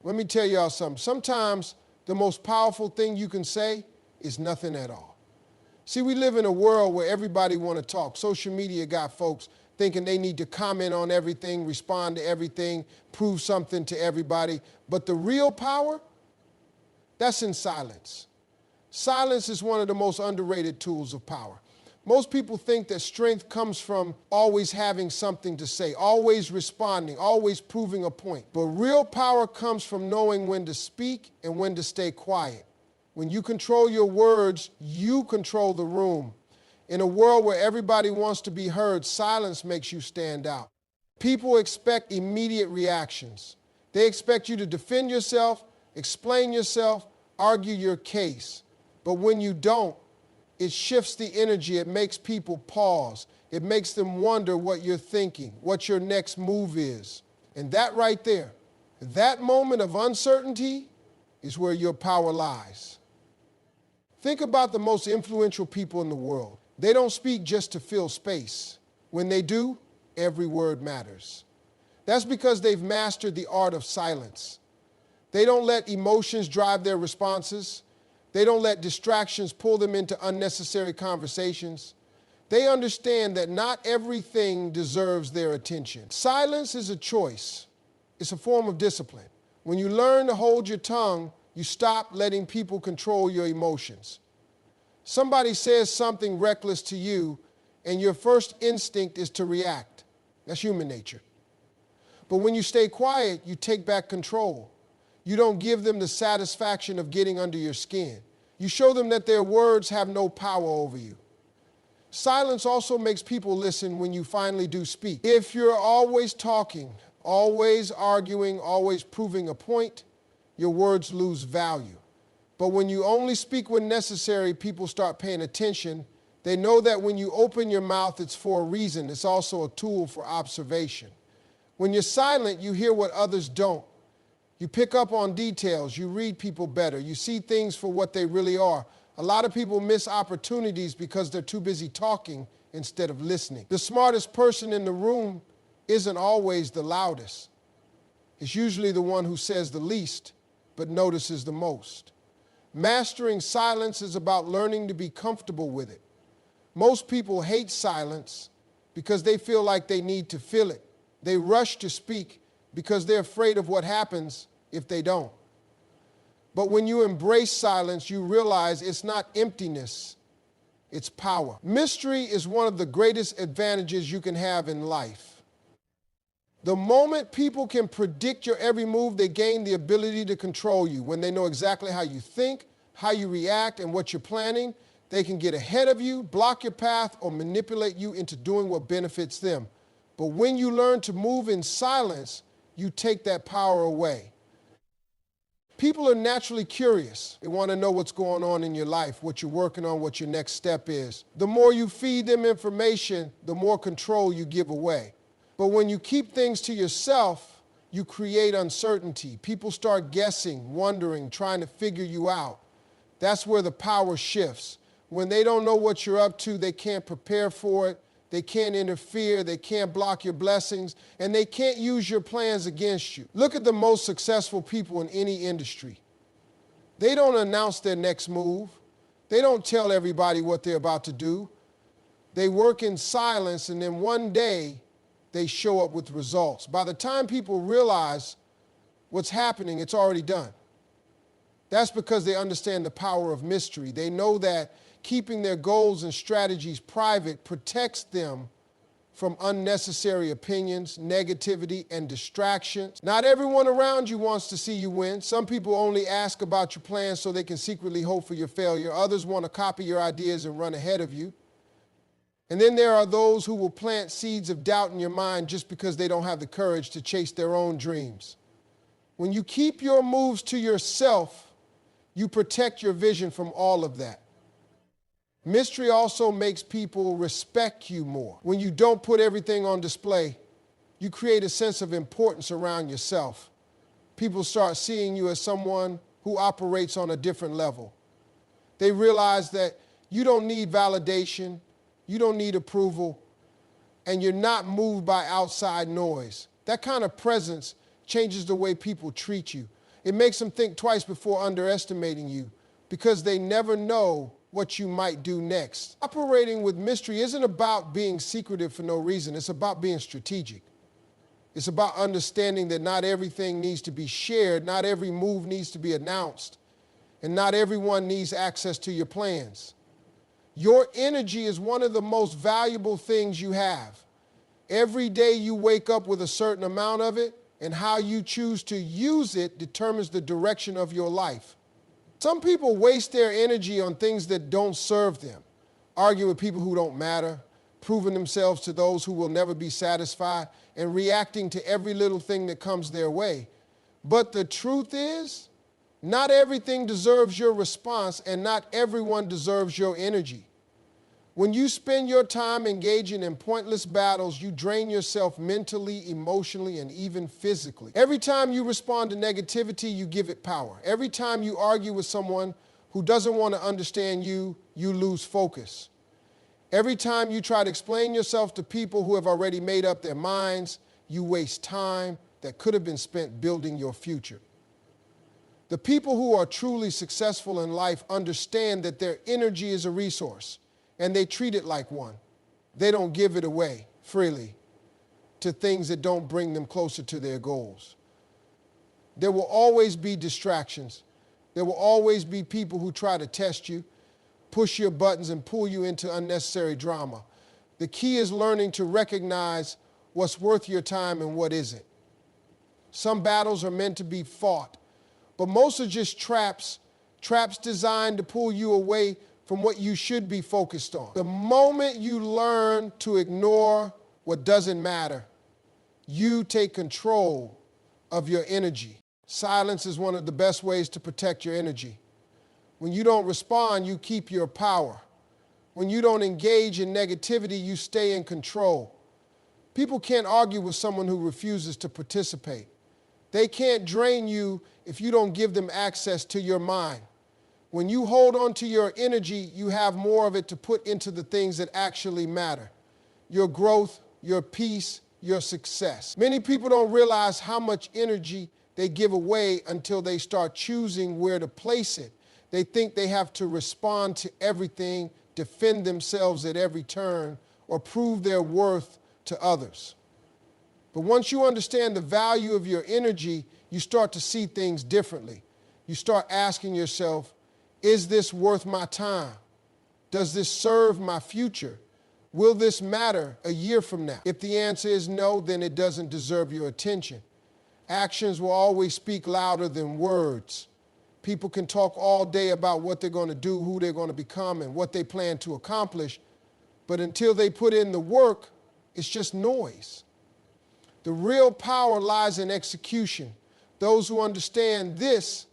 Let me tell y'all something. Sometimes the most powerful thing you can say is nothing at all. See, we live in a world where everybody want to talk. Social media got folks thinking they need to comment on everything, respond to everything, prove something to everybody. But the real power, that's in silence. Silence is one of the most underrated tools of power. Most people think that strength comes from always having something to say, always responding, always proving a point. But real power comes from knowing when to speak and when to stay quiet. When you control your words, you control the room. In a world where everybody wants to be heard, silence makes you stand out. People expect immediate reactions. They expect you to defend yourself, explain yourself, argue your case. But when you don't, it shifts the energy. It makes people pause. It makes them wonder what you're thinking, what your next move is. And that right there, that moment of uncertainty is where your power lies. Think about the most influential people in the world. They don't speak just to fill space. When they do, every word matters. That's because they've mastered the art of silence. They don't let emotions drive their responses. They don't let distractions pull them into unnecessary conversations. They understand that not everything deserves their attention. Silence is a choice. It's a form of discipline. When you learn to hold your tongue, you stop letting people control your emotions. Somebody says something reckless to you, and your first instinct is to react. That's human nature. But when you stay quiet, you take back control. You don't give them the satisfaction of getting under your skin. You show them that their words have no power over you. Silence also makes people listen when you finally do speak. If you're always talking, always arguing, always proving a point, your words lose value. But when you only speak when necessary, people start paying attention. They know that when you open your mouth, it's for a reason. It's also a tool for observation. When you're silent, you hear what others don't. You pick up on details. You read people better. You see things for what they really are. A lot of people miss opportunities because they're too busy talking instead of listening. The smartest person in the room isn't always the loudest. It's usually the one who says the least, but notices the most. Mastering silence is about learning to be comfortable with it. Most people hate silence because they feel like they need to fill it. They rush to speak because they're afraid of what happens if they don't. But when you embrace silence, you realize it's not emptiness, it's power. Mystery is one of the greatest advantages you can have in life. The moment people can predict your every move, they gain the ability to control you. When they know exactly how you think, how you react, and what you're planning, they can get ahead of you, block your path, or manipulate you into doing what benefits them. But when you learn to move in silence, you take that power away. People are naturally curious. They want to know what's going on in your life, what you're working on, what your next step is. The more you feed them information, the more control you give away. But when you keep things to yourself, you create uncertainty. People start guessing, wondering, trying to figure you out. That's where the power shifts. When they don't know what you're up to, they can't prepare for it. They can't interfere, they can't block your blessings, and they can't use your plans against you. Look at the most successful people in any industry. They don't announce their next move. They don't tell everybody what they're about to do. They work in silence, and then one day, they show up with results. By the time people realize what's happening, it's already done. That's because they understand the power of mystery. They know that keeping their goals and strategies private protects them from unnecessary opinions, negativity, and distractions. Not everyone around you wants to see you win. Some people only ask about your plans so they can secretly hope for your failure. Others want to copy your ideas and run ahead of you. And then there are those who will plant seeds of doubt in your mind just because they don't have the courage to chase their own dreams. When you keep your moves to yourself, you protect your vision from all of that. Mystery also makes people respect you more. When you don't put everything on display, you create a sense of importance around yourself. People start seeing you as someone who operates on a different level. They realize that you don't need validation, you don't need approval, and you're not moved by outside noise. That kind of presence changes the way people treat you. It makes them think twice before underestimating you because they never know what you might do next. Operating with mystery isn't about being secretive for no reason. It's about being strategic. It's about understanding that not everything needs to be shared, not every move needs to be announced, and not everyone needs access to your plans. Your energy is one of the most valuable things you have. Every day you wake up with a certain amount of it, and how you choose to use it determines the direction of your life. Some people waste their energy on things that don't serve them, arguing with people who don't matter, proving themselves to those who will never be satisfied, and reacting to every little thing that comes their way. But the truth is, not everything deserves your response, and not everyone deserves your energy. When you spend your time engaging in pointless battles, you drain yourself mentally, emotionally, and even physically. Every time you respond to negativity, you give it power. Every time you argue with someone who doesn't want to understand you, you lose focus. Every time you try to explain yourself to people who have already made up their minds, you waste time that could have been spent building your future. The people who are truly successful in life understand that their energy is a resource, and they treat it like one. They don't give it away freely to things that don't bring them closer to their goals. There will always be distractions. There will always be people who try to test you, push your buttons, and pull you into unnecessary drama. The key is learning to recognize what's worth your time and what isn't. Some battles are meant to be fought, but most are just traps designed to pull you away from what you should be focused on. The moment you learn to ignore what doesn't matter, you take control of your energy. Silence is one of the best ways to protect your energy. When you don't respond, you keep your power. When you don't engage in negativity, you stay in control. People can't argue with someone who refuses to participate. They can't drain you if you don't give them access to your mind. When you hold on to your energy, you have more of it to put into the things that actually matter. Your growth, your peace, your success. Many people don't realize how much energy they give away until they start choosing where to place it. They think they have to respond to everything, defend themselves at every turn, or prove their worth to others. But once you understand the value of your energy, you start to see things differently. You start asking yourself, is this worth my time? Does this serve my future? Will this matter a year from now? If the answer is no, then it doesn't deserve your attention. Actions will always speak louder than words. People can talk all day about what they're going to do, who they're going to become, and what they plan to accomplish, but until they put in the work, it's just noise. The real power lies in execution. Those who understand this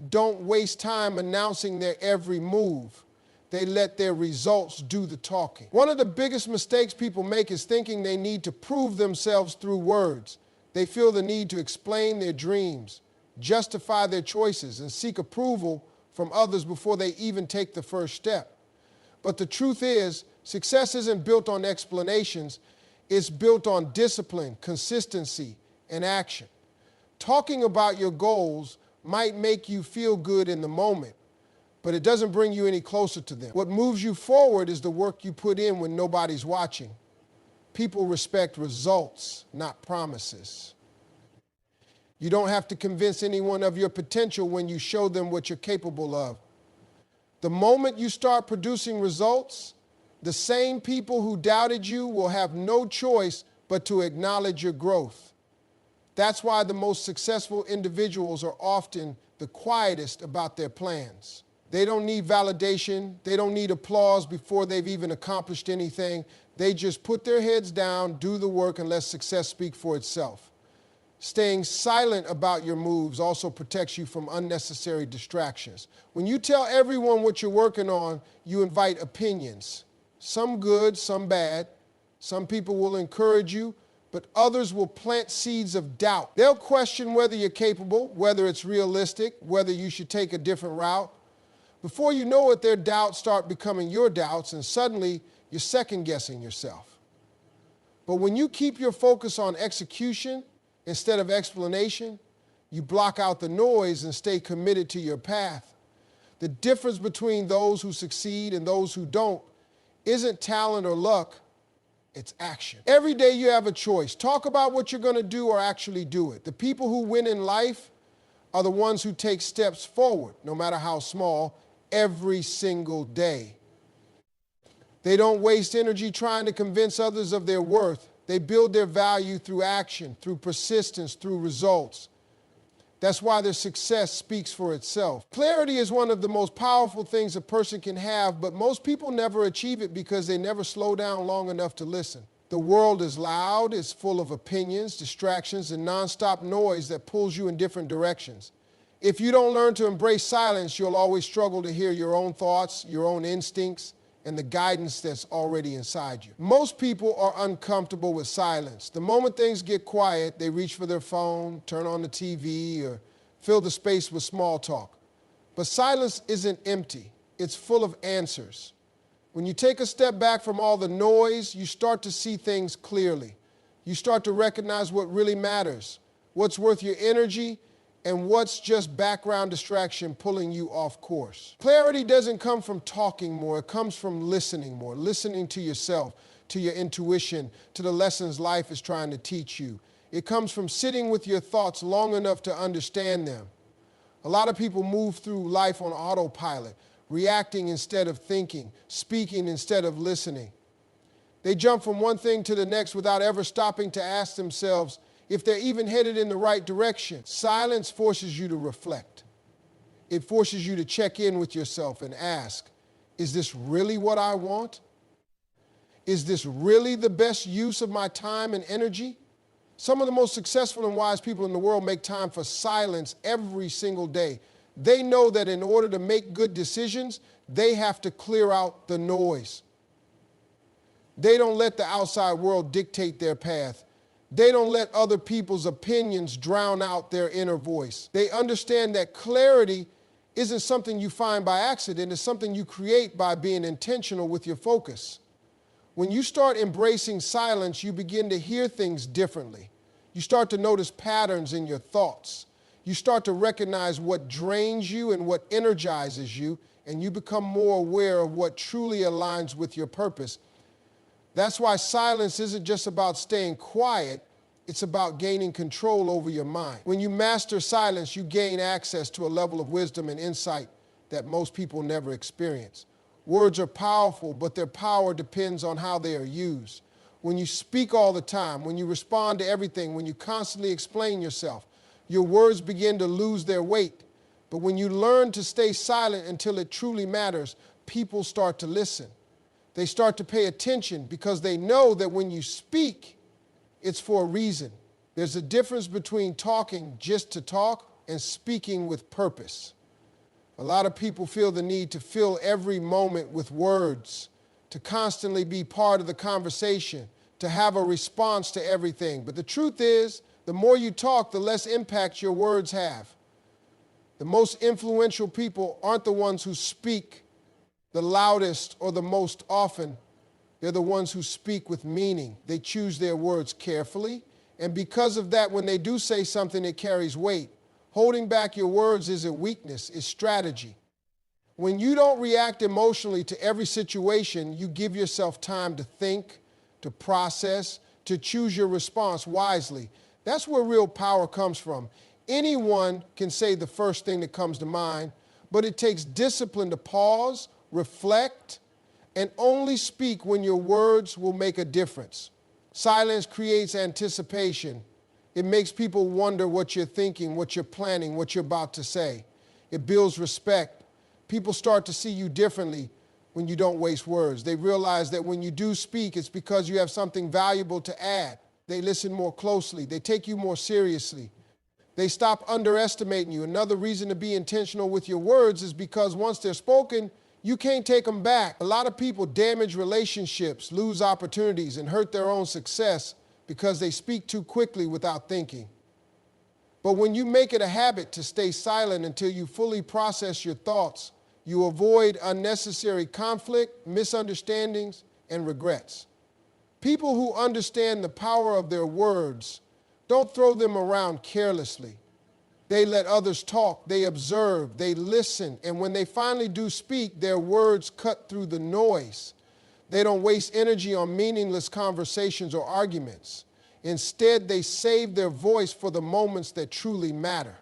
don't waste time announcing their every move. They let their results do the talking. One of the biggest mistakes people make is thinking they need to prove themselves through words. They feel the need to explain their dreams, justify their choices, and seek approval from others before they even take the first step. But the truth is, success isn't built on explanations. It's built on discipline, consistency, and action. Talking about your goals might make you feel good in the moment, but it doesn't bring you any closer to them. What moves you forward is the work you put in when nobody's watching. People respect results, not promises. You don't have to convince anyone of your potential when you show them what you're capable of. The moment you start producing results, the same people who doubted you will have no choice but to acknowledge your growth. That's why the most successful individuals are often the quietest about their plans. They don't need validation. They don't need applause before they've even accomplished anything. They just put their heads down, do the work, and let success speak for itself. Staying silent about your moves also protects you from unnecessary distractions. When you tell everyone what you're working on, you invite opinions. Some good, some bad. Some people will encourage you, but others will plant seeds of doubt. They'll question whether you're capable, whether it's realistic, whether you should take a different route. Before you know it, their doubts start becoming your doubts, and suddenly you're second-guessing yourself. But when you keep your focus on execution instead of explanation, You block out the noise and stay committed to your path. The difference between those who succeed and those who don't isn't talent or luck, it's action. Every day you have a choice. Talk about what you're going to do or actually do it. The people who win in life are the ones who take steps forward, no matter how small, every single day. They don't waste energy trying to convince others of their worth. They build their value through action, through persistence, through results. That's why their success speaks for itself. Clarity is one of the most powerful things a person can have, but most people never achieve it because they never slow down long enough to listen. The world is loud, it's full of opinions, distractions, and nonstop noise that pulls you in different directions. If you don't learn to embrace silence, you'll always struggle to hear your own thoughts, your own instincts, and the guidance that's already inside you. Most people are uncomfortable with silence. The moment things get quiet, they reach for their phone, turn on the TV, or fill the space with small talk. But silence isn't empty. It's full of answers. When you take a step back from all the noise, you start to see things clearly. You start to recognize what really matters, what's worth your energy, and what's just background distraction pulling you off course. Clarity doesn't come from talking more, it comes from listening more, listening to yourself, to your intuition, to the lessons life is trying to teach you. It comes from sitting with your thoughts long enough to understand them. A lot of people move through life on autopilot, reacting instead of thinking, speaking instead of listening. They jump from one thing to the next without ever stopping to ask themselves if they're even headed in the right direction. Silence forces you to reflect. It forces you to check in with yourself and ask, is this really what I want? Is this really the best use of my time and energy? Some of the most successful and wise people in the world make time for silence every single day. They know that in order to make good decisions, they have to clear out the noise. They don't let the outside world dictate their path. They don't let other people's opinions drown out their inner voice. They understand that clarity isn't something you find by accident, it's something you create by being intentional with your focus. When you start embracing silence, you begin to hear things differently. You start to notice patterns in your thoughts. You start to recognize what drains you and what energizes you, and you become more aware of what truly aligns with your purpose. That's why silence isn't just about staying quiet, it's about gaining control over your mind. When you master silence, you gain access to a level of wisdom and insight that most people never experience. Words are powerful, but their power depends on how they are used. When you speak all the time, when you respond to everything, when you constantly explain yourself, your words begin to lose their weight. But when you learn to stay silent until it truly matters, people start to listen. They start to pay attention because they know that when you speak, it's for a reason. There's a difference between talking just to talk and speaking with purpose. A lot of people feel the need to fill every moment with words, to constantly be part of the conversation, to have a response to everything. But the truth is, the more you talk, the less impact your words have. The most influential people aren't the ones who speak the loudest or the most often. They're the ones who speak with meaning. They choose their words carefully, and because of that, when they do say something, it carries weight. Holding back your words isn't weakness, it's strategy. When you don't react emotionally to every situation, you give yourself time to think, to process, to choose your response wisely. That's where real power comes from. Anyone can say the first thing that comes to mind, but it takes discipline to pause, reflect, and only speak when your words will make a difference. Silence creates anticipation. It makes people wonder what you're thinking, what you're planning, what you're about to say. It builds respect. People start to see you differently when you don't waste words. They realize that when you do speak, it's because you have something valuable to add. They listen more closely. They take you more seriously. They stop underestimating you. Another reason to be intentional with your words is because once they're spoken, you can't take them back. A lot of people damage relationships, lose opportunities, and hurt their own success because they speak too quickly without thinking. But when you make it a habit to stay silent until you fully process your thoughts, you avoid unnecessary conflict, misunderstandings, and regrets. People who understand the power of their words don't throw them around carelessly. They let others talk, they observe, they listen, and when they finally do speak, their words cut through the noise. They don't waste energy on meaningless conversations or arguments. Instead, they save their voice for the moments that truly matter.